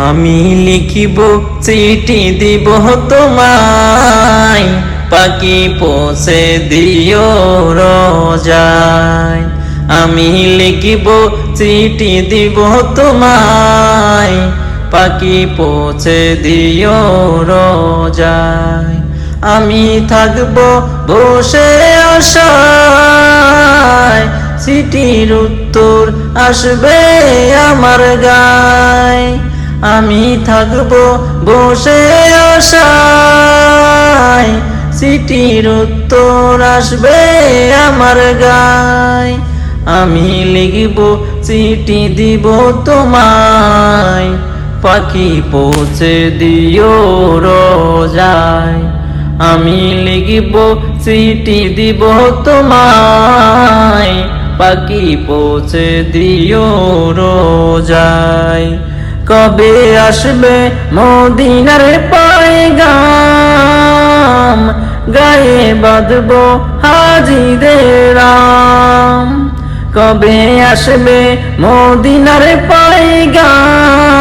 আমি লিখিব চিঠি দিব তোমায়, পাখি পৌঁছে দিও রোজায়। আমি লিখিব চিঠি দিব তোমায়, পাখি পৌঁছে দিও রোজায়। আমি থাকব বসে আশায়, চিঠির উত্তর আসবে আমার গায়। আমি থাকব বসে আশায়, চিঠির উত্তর আসবে আমার গায়। আমি লিখব চিঠি দিব তোমায়, পাখি পৌঁছে দিও রোজায়। আমি লিখব চিঠি দিব তোমায়, পাখি পৌঁছে দিও রোজায়। কবে আসবে মদিনার পয়গাম, গায়ে বাঁধব হাজিদের রাম। কবে আসবে মদিনার পয়গাম,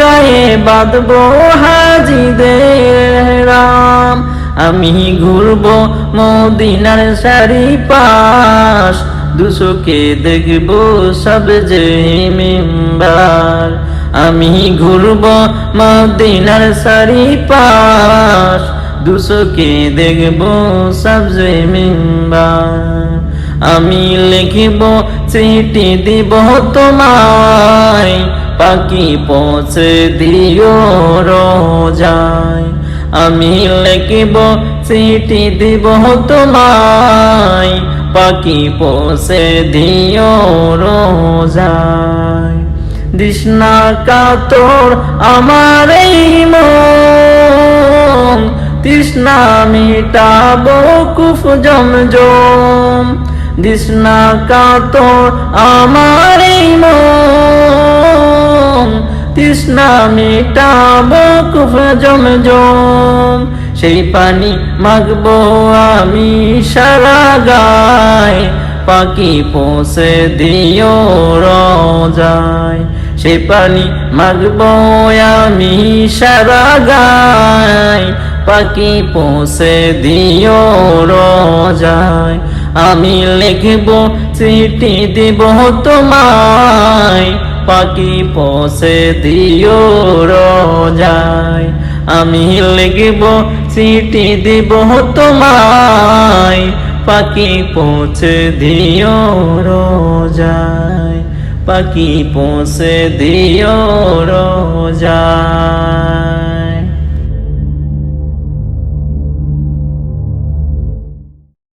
গায়ে বাঁধব হাজিদের রাম। আমি ঘুরব মদিনার চারিপাশ, দুচোখে দেখব সব যে মিম্বার। আমি ঘুরব মদিনার চারিপাশ, দুচোখে দেখব সব যে মিম্বার। আমি লিখিব চিঠি দিব তোমায়, পাখি পৌঁছে দিও রোজায়। আমি লিখিব চিঠি দিব তোমায়, পাখি পৌঁছে দিও রোজায়। তৃষ্ণা কাতর আমার এই মন, তৃষ্ণা মিটাবো কুফ জমজম। তৃষ্ণা কাতর আমার এই মন, তৃষ্ণা মিটাবো কুফ জমজম। সেই পানি মাগবো আমি সারা গায়, পাখি পৌঁছে দিও রোজায়। সেই পানি মাগবো আমি সারা গায়, পাখি পৌঁছে দিও রোজায়। আমি লিখব চিঠি দিব তোমায়, পাখি পৌঁছে দিও রোজায়। আমি লিখব চিঠি দিব তোমায়, পাখি পৌঁছে দিও রোজায়। পাখি পৌঁছে দিও রোজায়।